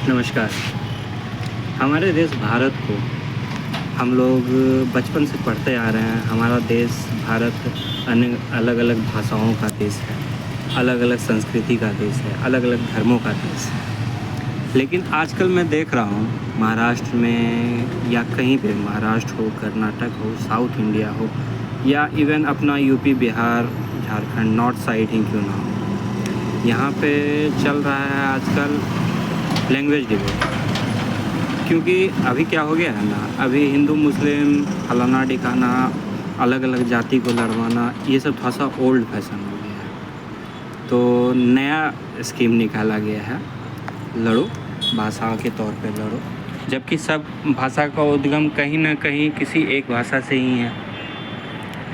नमस्कार। हमारे देश भारत को हम लोग बचपन से पढ़ते आ रहे हैं। हमारा देश भारत अन्य अलग अलग भाषाओं का देश है, अलग अलग संस्कृति का देश है, अलग अलग धर्मों का देश है। लेकिन आजकल मैं देख रहा हूँ महाराष्ट्र में या कहीं पे, महाराष्ट्र हो, कर्नाटक हो, साउथ इंडिया हो या इवन अपना UP, Bihar, Jharkhand, north side ही क्यों ना हो, यहाँ पे चल रहा है आजकल लैंग्वेज डिबेट। क्योंकि अभी क्या हो गया है ना, अभी हिंदू मुस्लिम फलाना ढिकाना, अलग अलग जाति को लड़वाना, ये सब थोड़ा सा ओल्ड फैशन हो गया है। तो नया स्कीम निकाला गया है, लड़ो, भाषा के तौर पे लड़ो, जबकि सब भाषा का उद्गम कहीं ना कहीं किसी एक भाषा से ही है।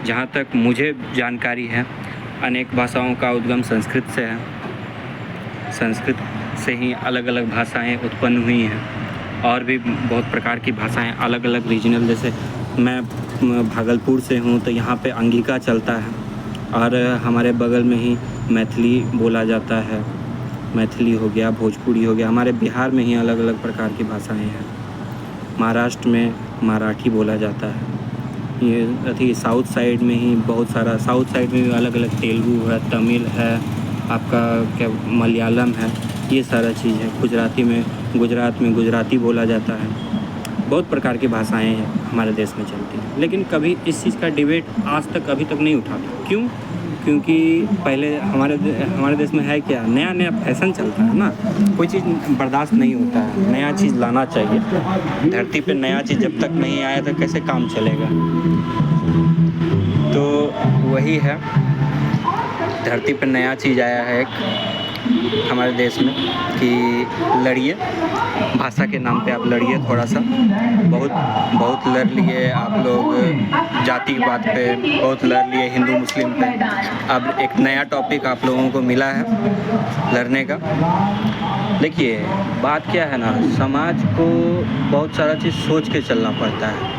जहाँ तक मुझे जानकारी है, अनेक भाषाओं का उद्गम संस्कृत से है। संस्कृत से ही अलग अलग भाषाएं उत्पन्न हुई हैं और भी बहुत प्रकार की भाषाएं अलग अलग रीजनल, जैसे मैं भागलपुर से हूँ तो यहाँ पे अंगिका चलता है और हमारे बगल में ही मैथिली बोला जाता है। मैथिली हो गया, भोजपुरी हो गया। हमारे बिहार में ही अलग अलग प्रकार की भाषाएं हैं। महाराष्ट्र में मराठी बोला जाता है। ये साउथ साइड में ही बहुत सारा, साउथ साइड में भी अलग अलग तेलुगु है, तमिल है, आपका क्या मलयालम है, ये सारा चीज़ है। गुजराती में, गुजरात में गुजराती बोला जाता है। बहुत प्रकार की भाषाएं हमारे देश में चलती हैं, लेकिन कभी इस चीज़ का डिबेट आज तक अभी तक नहीं उठा। क्यों? क्योंकि पहले हमारे देश में है क्या, नया नया फैशन चलता है ना, कोई चीज़ बर्दाश्त नहीं होता है, नया चीज़ लाना चाहिए। धरती पे नया चीज़ जब तक नहीं आया तो कैसे काम चलेगा। तो वही है, धरती पे नया चीज़ आया है एक हमारे देश में कि लड़िए, भाषा के नाम पे आप लड़िए। थोड़ा सा बहुत लड़ लिए आप लोग, जाति की बात पे बहुत लड़ लिए, हिंदू मुस्लिम पे। अब एक नया टॉपिक आप लोगों को मिला है लड़ने का। देखिए बात क्या है ना, समाज को बहुत सारा चीज़ सोच के चलना पड़ता है।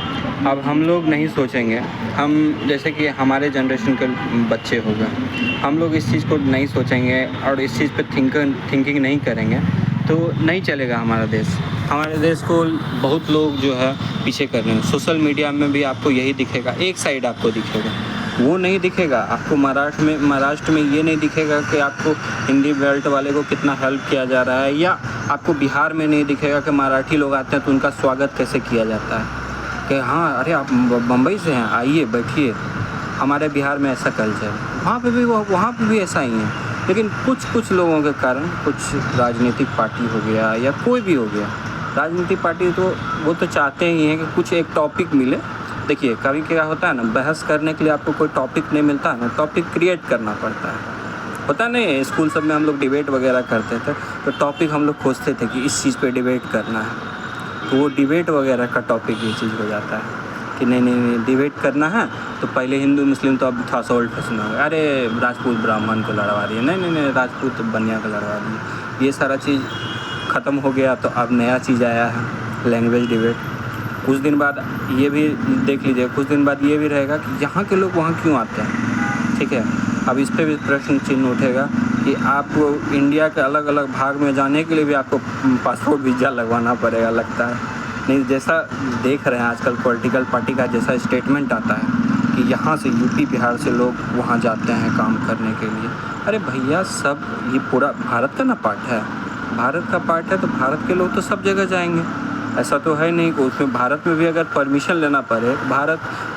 अब हम लोग नहीं सोचेंगे, हम जैसे कि हमारे जनरेशन के बच्चे हो गए, हम लोग इस चीज़ को नहीं सोचेंगे और इस चीज़ पे थिंकिंग नहीं करेंगे तो नहीं चलेगा हमारा देश। हमारे देश को बहुत लोग जो है पीछे कर रहे हैं। सोशल मीडिया में भी आपको यही दिखेगा, एक साइड आपको दिखेगा, वो नहीं दिखेगा आपको। महाराष्ट्र में ये नहीं दिखेगा कि आपको हिंदी बेल्ट वाले को कितना हेल्प किया जा रहा है, या आपको बिहार में नहीं दिखेगा कि मराठी लोग आते हैं तो उनका स्वागत कैसे किया जाता है कि हाँ अरे आप बम्बई से हैं, आइए बैठिए। हमारे बिहार में ऐसा कल्चर है, वहाँ पे भी ऐसा ही है। लेकिन कुछ लोगों के कारण, कुछ राजनीतिक पार्टी हो गया या कोई भी हो गया, राजनीतिक पार्टी तो वो तो चाहते ही हैं कि कुछ एक टॉपिक मिले। देखिए कभी क्या होता है ना, बहस करने के लिए आपको कोई टॉपिक नहीं मिलता है ना, टॉपिक क्रिएट करना पड़ता है। पता नहीं, स्कूल सब में हम लोग डिबेट वगैरह करते थे तो टॉपिक हम लोग खोजते थे कि इस चीज़ पे डिबेट करना है, तो वो डिबेट वगैरह का टॉपिक ये चीज़ हो जाता है कि नहीं डिबेट करना है। तो पहले हिंदू मुस्लिम तो अब थोड़ा सा ओल्ड फैशन हो गया, अरे राजपूत ब्राह्मण को लड़वा रही है, नहीं राजपूत बनिया को लड़वा रही है। ये सारा चीज़ ख़त्म हो गया, तो अब नया चीज़ आया है लैंग्वेज डिबेट। कुछ दिन बाद ये भी देख लीजिए, कुछ दिन बाद ये भी रहेगा कि यहाँ के लोग वहाँ क्यों आते हैं। ठीक है, अब इस पर भी प्रश्न चिन्ह उठेगा कि आपको इंडिया के अलग अलग भाग में जाने के लिए भी आपको पासपोर्ट वीज़ा लगवाना पड़ेगा, लगता है। नहीं, जैसा देख रहे हैं आजकल पॉलिटिकल पार्टी का जैसा स्टेटमेंट आता है कि यहाँ से यूपी बिहार से लोग वहाँ जाते हैं काम करने के लिए। अरे भैया, सब ये पूरा भारत का ना पार्ट है, भारत का पार्ट है, तो भारत के लोग तो सब जगह जाएंगे। ऐसा तो है नहीं कि उसमें भारत में भी अगर परमिशन लेना पड़े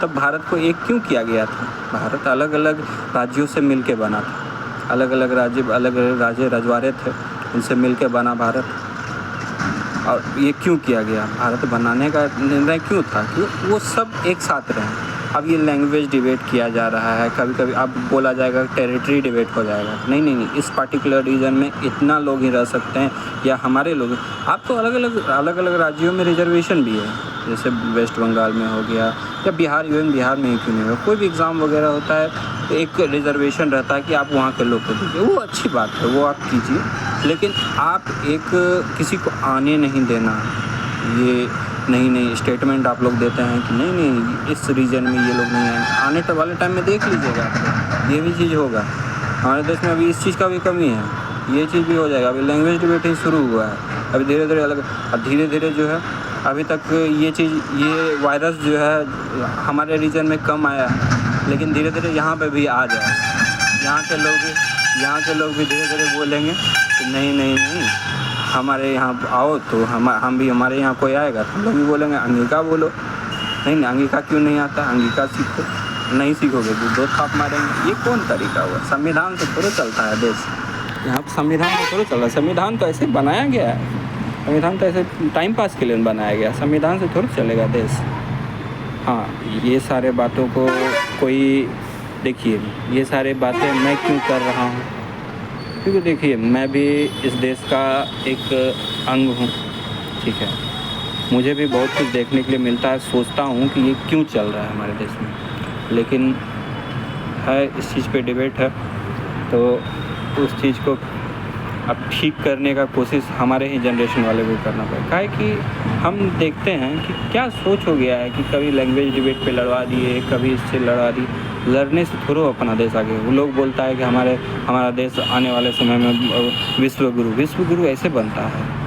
तब भारत को एक क्यों किया गया था। भारत अलग अलग राज्यों से मिल के बना था, अलग अलग राज्य रजवाड़े थे, उनसे मिल के बना भारत। और ये क्यों किया गया, भारत बनाने का निर्णय क्यों था कि वो सब एक साथ रहें। अब ये लैंग्वेज डिबेट किया जा रहा है, कभी कभी अब बोला जाएगा टेरिटरी डिबेट हो जाएगा। नहीं, इस पार्टिकुलर रीजन में इतना लोग ही रह सकते हैं, या हमारे लोग। आप तो अलग अलग राज्यों में रिजर्वेशन भी है, जैसे वेस्ट बंगाल में हो गया या बिहार में ही क्यों नहीं हो, कोई भी एग्ज़ाम वगैरह होता है तो एक रिजर्वेशन रहता है कि आप वहाँ के लोग को दीजिए, वो अच्छी बात है, वो आप कीजिए। लेकिन आप एक किसी को आने नहीं देना, ये नहीं स्टेटमेंट आप लोग देते हैं कि नहीं इस रीजन में ये लोग नहीं आएंगे, आने वाले टाइम में देख लीजिएगा ये भी चीज़ होगा। हमारे देश में अभी इस चीज़ का भी कमी है। ये चीज़ भी हो जाएगा। अभी लैंग्वेज डिबेट ही शुरू हुआ है, अभी धीरे धीरे अलग, अब धीरे धीरे जो है अभी तक ये चीज़, ये वायरस जो है हमारे रीजन में कम आया है, लेकिन धीरे धीरे यहाँ पे भी आ जाए। यहाँ के लोग भी धीरे धीरे बोलेंगे कि नहीं नहीं नहीं, हमारे यहाँ आओ तो हम भी, हमारे यहाँ कोई आएगा तो हम लोग भी बोलेंगे अंगिका बोलो। नहीं अंगिका क्यों नहीं आता, अंगिका सीखो। नहीं सीखोगे तो दो थाप मारेंगे। ये कौन तरीका हुआ? संविधान से थोड़ा चलता है देश, यहाँ पर संविधान से थोड़ा चल रहा है। संविधान तो ऐसे बनाया गया है, संविधान तो ऐसे टाइम पास के लिए बनाया गया, संविधान से थोड़ा चलेगा देश। हाँ, ये सारे बातों को कोई, देखिए ये सारे बातें मैं क्यों कर रहा हूँ, क्योंकि देखिए मैं भी इस देश का एक अंग हूँ, ठीक है। मुझे भी बहुत कुछ देखने के लिए मिलता है, सोचता हूँ कि ये क्यों चल रहा है हमारे देश में, लेकिन है इस चीज़ पे डिबेट है, तो उस चीज़ को अब ठीक करने का कोशिश हमारे ही जनरेशन वाले को करना पड़ेगा। काहे कि हम देखते हैं कि क्या सोच हो गया है कि कभी लैंग्वेज डिबेट पे लड़वा दिए, कभी इससे लड़वा दिए। लड़ने से थोड़ा अपना देश आगे, वो लोग बोलता है कि हमारा देश आने वाले समय में विश्व गुरु ऐसे बनता है।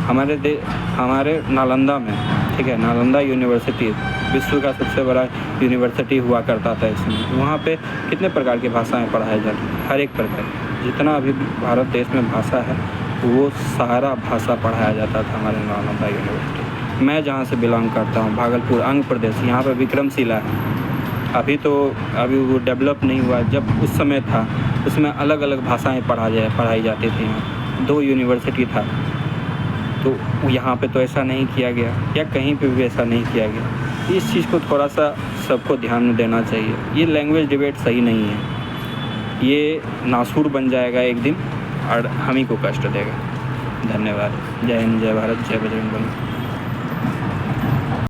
हमारे नालंदा में, ठीक है, नालंदा यूनिवर्सिटी विश्व का सबसे बड़ा यूनिवर्सिटी हुआ करता था इसमें। वहाँ पे कितने प्रकार की भाषाएं पढ़ाई जाती हैं, हर एक प्रकार, जितना अभी भारत देश में भाषा है वो सारा भाषा पढ़ाया जाता था हमारे नालंदा यूनिवर्सिटी। मैं जहाँ से बिलोंग करता हूँ, भागलपुर आंध्र प्रदेश, यहाँ पर विक्रमशिला है। अभी वो डेवलप नहीं हुआ, जब उस समय था उसमें अलग अलग भाषाएँ पढ़ाई जाती थी। यहाँ 2 यूनिवर्सिटी था, तो यहाँ पे तो ऐसा नहीं किया गया, या कहीं पे भी ऐसा नहीं किया गया। इस चीज़ को थोड़ा सा सबको ध्यान में देना चाहिए। ये लैंग्वेज डिबेट सही नहीं है, ये नासूर बन जाएगा एक दिन और हम ही को कष्ट देगा। धन्यवाद। जय हिंद, जय भारत, जय बजरंग बली।